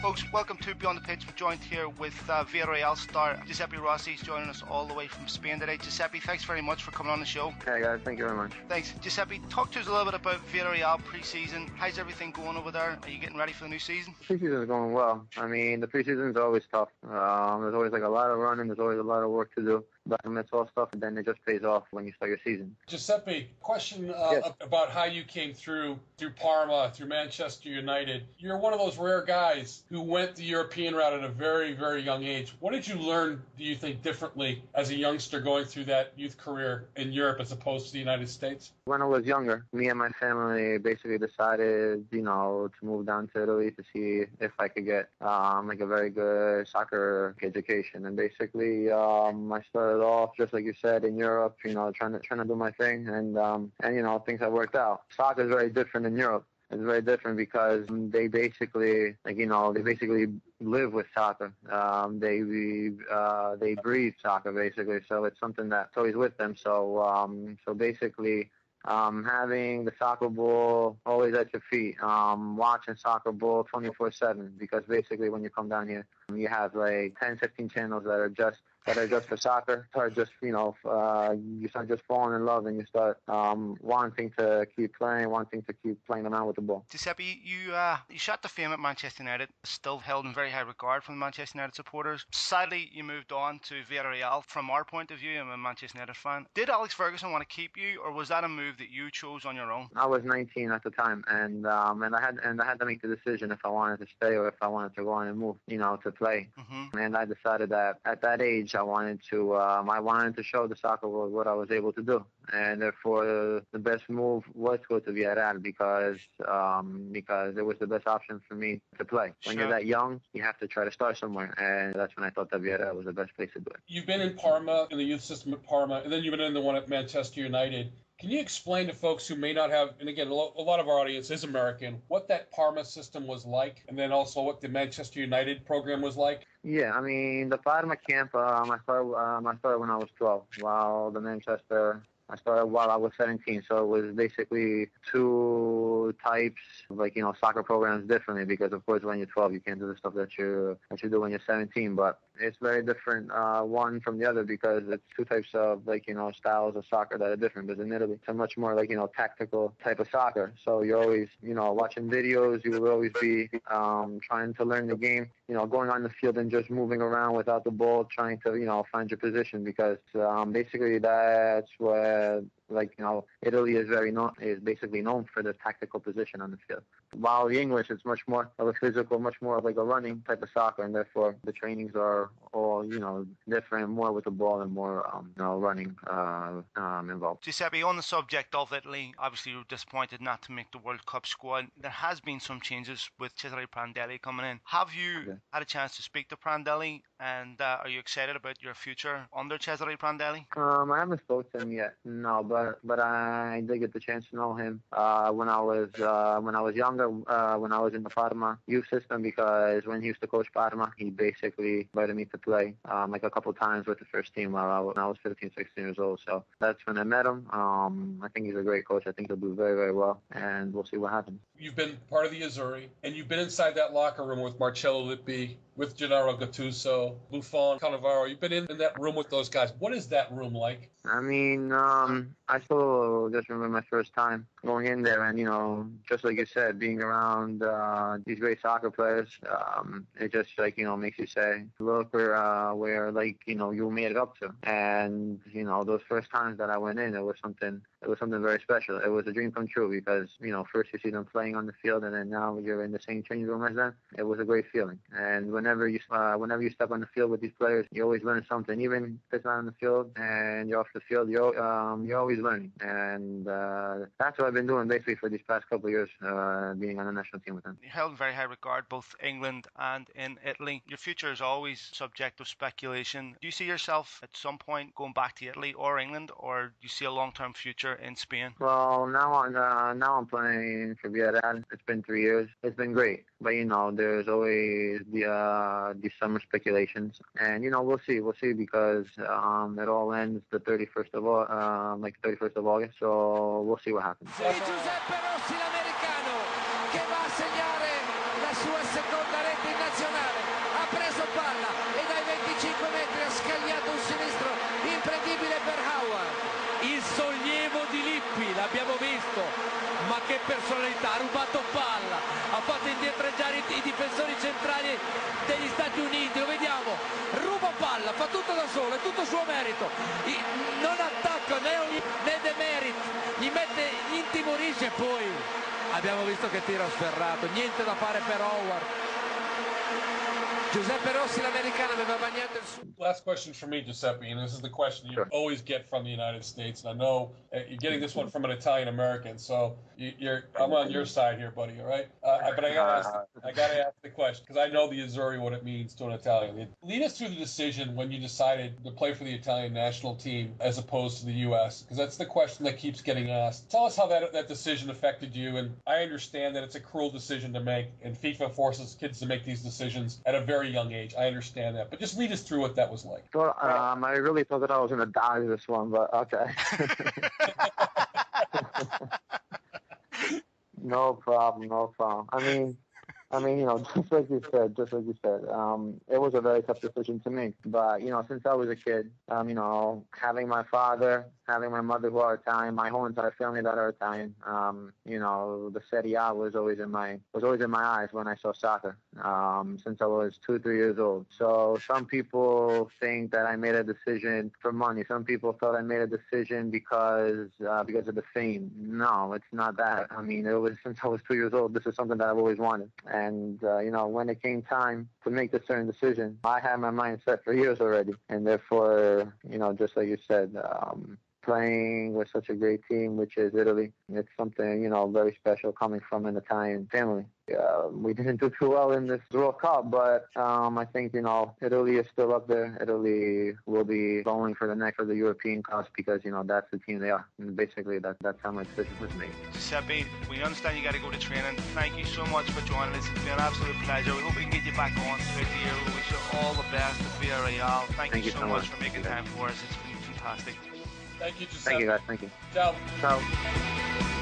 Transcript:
folks, welcome to Beyond the Pitch. We're joined here with Villarreal star Giuseppe Rossi. He's joining us all the way from Spain today. Giuseppe, thanks very much for coming on the show. Hey guys, thank you very much. Thanks. Giuseppe, talk to us a little bit about Villarreal pre-season. How's everything going over there? Are you getting ready for the new season? Pre-season is going well. I mean, the pre-season is always tough. There's always a lot of running, there's always a lot of work to do. But it's all stuff, and then it just pays off when you start your season. Giuseppe, question about how you came through Parma, through Manchester United. You're one of those rare guys who went the European route at a very, very young age. What did you learn, do you think, differently as a youngster going through that youth career in Europe as opposed to the United States? When I was younger, me and my family basically decided, to move down to Italy to see if I could get a very good soccer education. And basically, I started off, just like you said, in Europe, trying to do my thing, and things have worked out. Soccer is very different in Europe. It's very different because they basically, live with soccer. They breathe soccer basically. So it's something that's always with them. So basically, having the soccer ball always at your feet, watching soccer ball 24/7, because basically when you come down here, you have like 10, 15 channels that are just for soccer. You start just falling in love, and you start wanting to keep playing around with the ball. Giuseppe, you shot to fame at Manchester United, still held in very high regard from the Manchester United supporters. Sadly, you moved on to Villarreal. From our point of view, I'm a Manchester United fan. Did Alex Ferguson want to keep you, or was that a move that you chose on your own? I was 19 at the time, and I had to make the decision if I wanted to stay or if I wanted to go on and move, to play. Mm-hmm. And I decided that at that age, I wanted to show the soccer world what I was able to do, and therefore the best move was to go to Villarreal because it was the best option for me to play. When you're that young, you have to try to start somewhere, and that's when I thought that Villarreal was the best place to do it. You've been in Parma, in the youth system at Parma, and then you've been in the one at Manchester United. Can you explain to folks who may not have, and again, a lot of our audience is American, what that Parma system was like, and then also what the Manchester United program was like? Yeah, I mean, the Parma camp, I started when I was 12, while the Manchester, I started while I was 17. So it was basically two types of, soccer programs differently, because of course when you're 12 you can't do the stuff that you do when you're 17. But it's very different one from the other, because it's two types of styles of soccer that are different. Because in Italy it's a much more tactical type of soccer. So you're always watching videos. You will always be trying to learn the game. Going on the field and just moving around without the ball, trying to find your position, because basically that's where Italy is basically known for the tactical position on the field. While the English, it's much more of a physical, much more of a running type of soccer, and therefore the trainings are all different, more with the ball and more running involved. Giuseppe, on the subject of Italy, obviously you were disappointed not to make the World Cup squad. There has been some changes with Cesare Prandelli coming in. Have you had a chance to speak to Prandelli, and are you excited about your future under Cesare Prandelli? I haven't spoken to him yet, no, but I did get the chance to know him when I was younger, when I was in the Parma youth system, because when he used to coach Parma, he basically invited me to play a couple times with the first team when I was 15, 16 years old. So that's when I met him. I think he's a great coach. I think he'll do very, very well, and we'll see what happens. You've been part of the Azzurri, and you've been inside that locker room with Marcello Lippi, with Gennaro Gattuso, Buffon, Cannavaro. You've been in that room with those guys. What is that room like? I mean, I still just remember my first time going in there, and just like you said, being around these great soccer players, it just makes you say, look where you made it up to. And those first times that I went in, it was something very special. It was a dream come true, because first you see them playing on the field, and then now you're in the same changing room as them. It was a great feeling. And whenever you step on the field with these players, you always learn something. Even if it's not on the field and you're off the field, you're always learning. And that's what I've been doing basically for these past couple of years, being on the national team with them. You're held in very high regard, both England and in Italy. Your future is always subject of speculation. Do you see yourself at some point going back to Italy or England, or do you see a long-term future in Spain? Well, now I'm playing for Villarreal. It's been 3 years. It's been great, but there's always the summer speculations, and we'll see, because it all ends the 31st of August. So we'll see what happens. Giuseppe Rossi, l'americano, che va a segnare la sua seconda rete in nazionale. personalità, ha rubato palla, ha fatto indietreggiare i difensori centrali degli Stati Uniti, lo vediamo, ruba palla, fa tutto da solo, è tutto suo merito, non attacca né demeriti, gli intimorisce, e poi abbiamo visto che tiro sferrato, niente da fare per Howard. Giuseppe Rossi, l'americano, aveva bagnato il suo. Last question for me, Giuseppe, and this is the question you always get from the United States, and I know you're getting this one from an Italian American, so I'm on your side here, buddy. All right, but I gotta ask the question because I know the Azzurri, what it means to an Italian. Lead us through the decision when you decided to play for the Italian national team as opposed to the U.S. because that's the question that keeps getting asked. Tell us how that decision affected you, and I understand that it's a cruel decision to make, and FIFA forces kids to make these decisions at a very young age. I understand that, but just lead us through what that was like. Well, I really thought that I was going to dodge this one, but okay. No problem. I mean, just like you said, it was a very tough decision to make. But, since I was a kid, having my father, having my mother who are Italian, my whole entire family that are Italian, the Serie A was always in my eyes when I saw soccer, since I was 2-3 years old. So some people think that I made a decision for money. Some people thought I made a decision because of the fame. No, it's not that. I mean, it was since I was 2 years old. This is something that I've always wanted. And, when it came time to make this certain decision, I had my mind set for years already. And therefore, just like you said, playing with such a great team, which is Italy, it's something, very special coming from an Italian family. We didn't do too well in this World Cup, but I think, Italy is still up there. Italy will be going for the European Cups because, that's the team they are. And basically, that's how my decision was made. Giuseppe, we understand you got to go to training. Thank you so much for joining us. It's been an absolute pleasure. We hope we can get you back on throughout the year. We wish you all the best at Villarreal. Thank you so much for making time for us. It's been fantastic. Thank you, Giuseppe. Thank you, guys. Thank you. Ciao. Ciao.